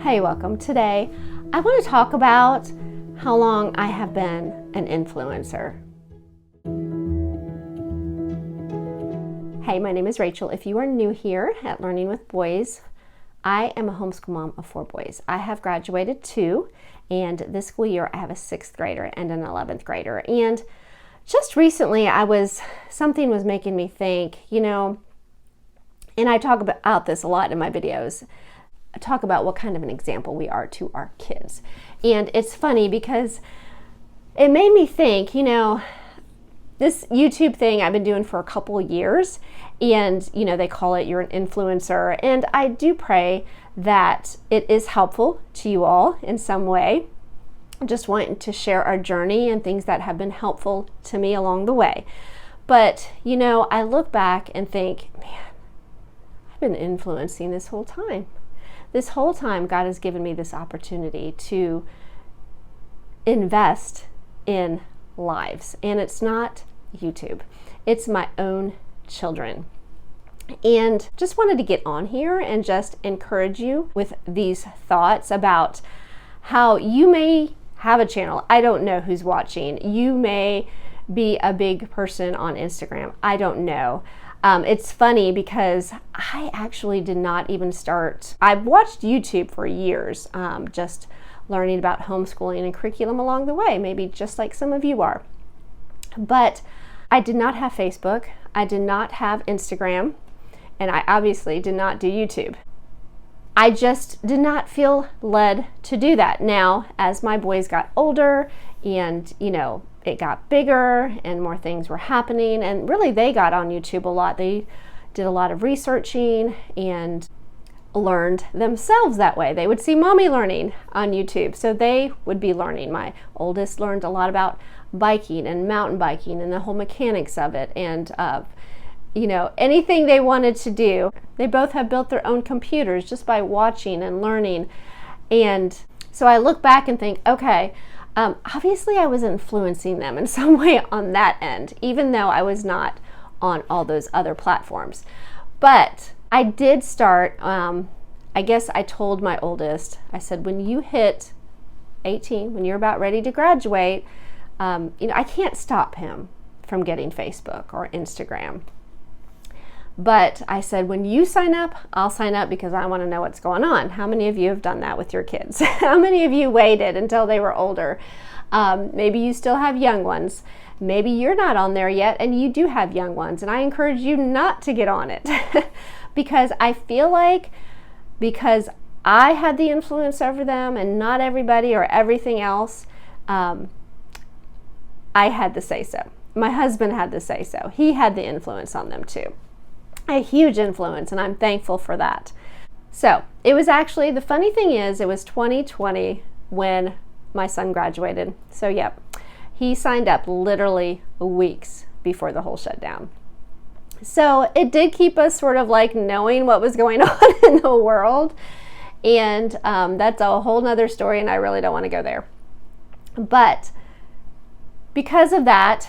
Hey, welcome. Today, I want to talk about how long I have been an influencer. Hey, my name is Rachel. If you are new here at Learning with Boys, I am a homeschool mom of 4 boys. I have graduated 2, and this school year I have a 6th grader and an 11th grader. And just recently something was making me think, and I talk about this a lot in my videos. I talk about what kind of an example we are to our kids. And it's funny because it made me think, this YouTube thing I've been doing for a couple of years, and they call it you're an influencer, and I do pray that it is helpful to you all in some way. I'm just wanting to share our journey and things that have been helpful to me along the way. But I look back and think, man, I've been influencing this whole time. This whole time, God has given me this opportunity to invest in lives. And it's not YouTube. It's my own children. And just wanted to get on here and just encourage you with these thoughts about how you may have a channel. I don't know who's watching. You may be a big person on Instagram. I don't know. It's funny because I actually did not even start. I've watched YouTube for years, just learning about homeschooling and curriculum along the way, maybe just like some of you are. But I did not have Facebook, I did not have Instagram, and I obviously did not do YouTube. I just did not feel led to do that. Now, as my boys got older and, it got bigger and more things were happening, and really they got on YouTube a lot. They did a lot of researching and learned themselves that way. They would see mommy learning on YouTube, so they would be learning. My oldest learned a lot about biking and mountain biking and the whole mechanics of it, and anything they wanted to do. They both have built their own computers just by watching and learning. And so I look back and think, okay, obviously I was influencing them in some way on that end, even though I was not on all those other platforms. But I did start, I guess I told my oldest, I said, when you hit 18, when you're about ready to graduate, I can't stop him from getting Facebook or Instagram. But I said, when you sign up, I'll sign up because I want to know what's going on. How many of you have done that with your kids? How many of you waited until they were older? Maybe you still have young ones. Maybe you're not on there yet and you do have young ones. And I encourage you not to get on it because I feel like because I had the influence over them and not everybody or everything else, I had the say-so. My husband had the say-so. He had the influence on them too. A huge influence, and I'm thankful for that. So it was actually, the funny thing is, it was 2020 when my son graduated. So yep, he signed up literally weeks before the whole shutdown. So it did keep us sort of like knowing what was going on in the world. And that's a whole nother story, and I really don't want to go there. But because of that,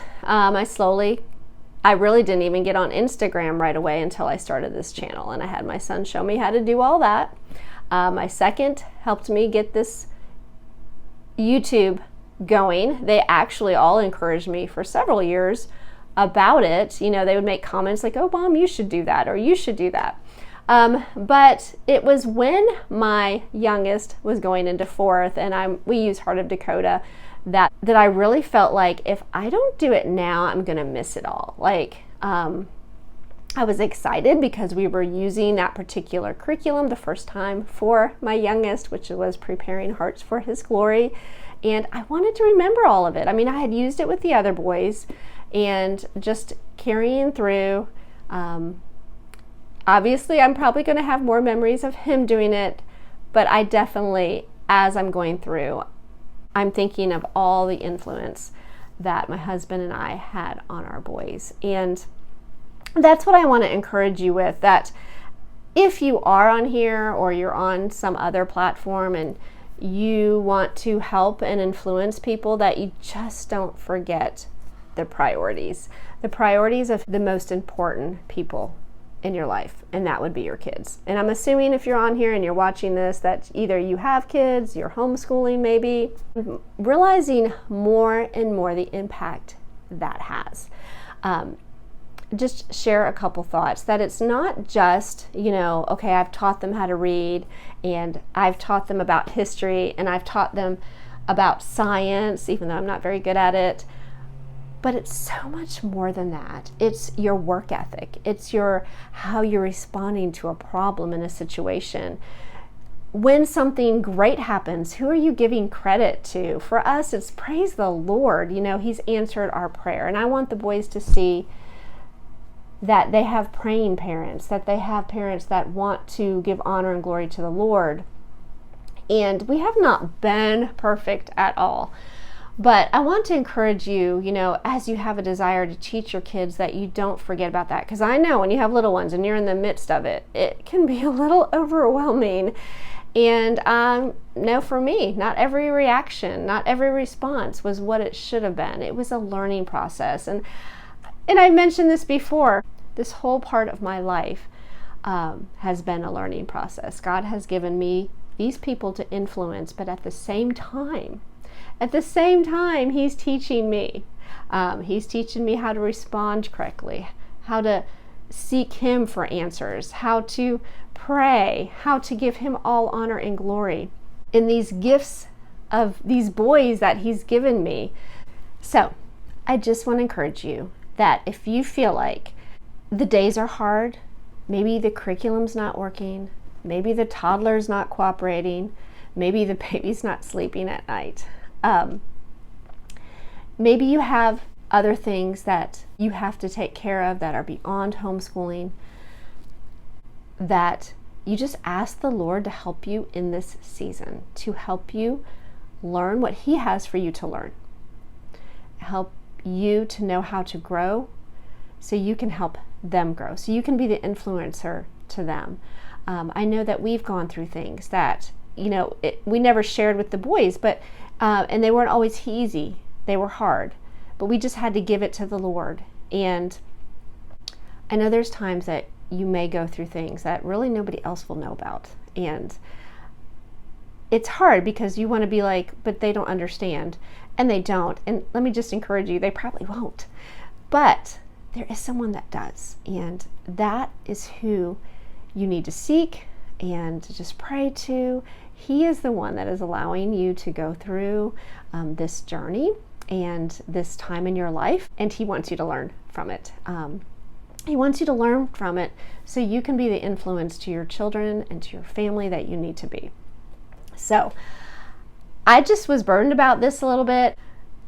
I really didn't even get on Instagram right away until I started this channel, and I had my son show me how to do all that. My second helped me get this YouTube going. They actually all encouraged me for several years about it. They would make comments like, oh, Mom, you should do that, or you should do that. But it was when my youngest was going into 4th, and we use Heart of Dakota, that I really felt like if I don't do it now, I'm gonna miss it all. I was excited because we were using that particular curriculum the first time for my youngest, which was Preparing Hearts for His Glory, and I wanted to remember all of it. I had used it with the other boys and just carrying through. Obviously, I'm probably gonna have more memories of him doing it, but I definitely, as I'm going through, I'm thinking of all the influence that my husband and I had on our boys. And that's what I want to encourage you with, that if you are on here or you're on some other platform and you want to help and influence people, that you just don't forget the priorities of the most important people in your life, and that would be your kids. And I'm assuming if you're on here and you're watching this, that either you have kids, you're homeschooling maybe, realizing more and more the impact that has. Just share a couple thoughts that it's not just, okay, I've taught them how to read, and I've taught them about history, and I've taught them about science, even though I'm not very good at it. But it's so much more than that. It's your work ethic. It's how you're responding to a problem in a situation. When something great happens, who are you giving credit to? For us, it's praise the Lord. He's answered our prayer. And I want the boys to see that they have praying parents, that they have parents that want to give honor and glory to the Lord. And we have not been perfect at all. But I want to encourage you, as you have a desire to teach your kids, that you don't forget about that. Because I know when you have little ones and you're in the midst of it, it can be a little overwhelming. And no, for me, not every reaction, not every response was what it should have been. It was a learning process. And I mentioned this before, this whole part of my life has been a learning process. God has given me these people to influence, but at the same time, He's teaching me. He's teaching me how to respond correctly, how to seek Him for answers, how to pray, how to give Him all honor and glory in these gifts of these boys that He's given me. So I just want to encourage you that if you feel like the days are hard, maybe the curriculum's not working, maybe the toddler's not cooperating, maybe the baby's not sleeping at night, maybe you have other things that you have to take care of that are beyond homeschooling, that you just ask the Lord to help you in this season, to help you learn what He has for you to learn, help you to know how to grow so you can help them grow, so you can be the influencer to them. I know that we've gone through things that, we never shared with the boys, but and they weren't always easy. They were hard, but we just had to give it to the Lord. And I know there's times that you may go through things that really nobody else will know about. And it's hard because you want to be like, but they don't understand. And they don't. And let me just encourage you, they probably won't. But there is someone that does. And that is who you need to seek and to just pray to. He is the one that is allowing you to go through this journey and this time in your life, and He wants you to learn from it. He wants you to learn from it so you can be the influence to your children and to your family that you need to be. So I just was burdened about this a little bit.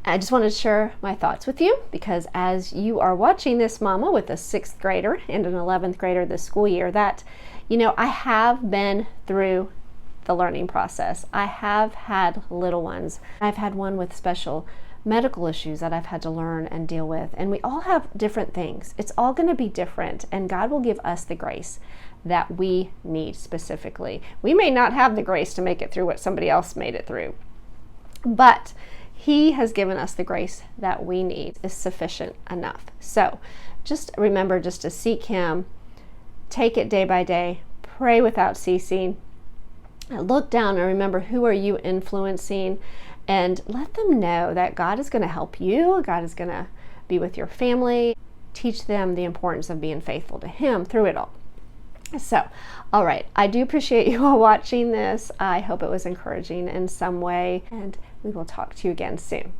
I just wanted to share my thoughts with you because as you are watching this mama with a 6th grader and an 11th grader this school year, that, I have been through the learning process. I have had little ones. I've had one with special medical issues that I've had to learn and deal with. And we all have different things. It's all going to be different, and God will give us the grace that we need specifically. We may not have the grace to make it through what somebody else made it through, but He has given us the grace that we need is sufficient enough. So just remember just to seek Him, take it day by day, pray without ceasing, look down and remember who are you influencing, and let them know that God is going to help you. God is going to be with your family. Teach them the importance of being faithful to Him through it all. So, all right, I do appreciate you all watching this. I hope it was encouraging in some way, and we will talk to you again soon.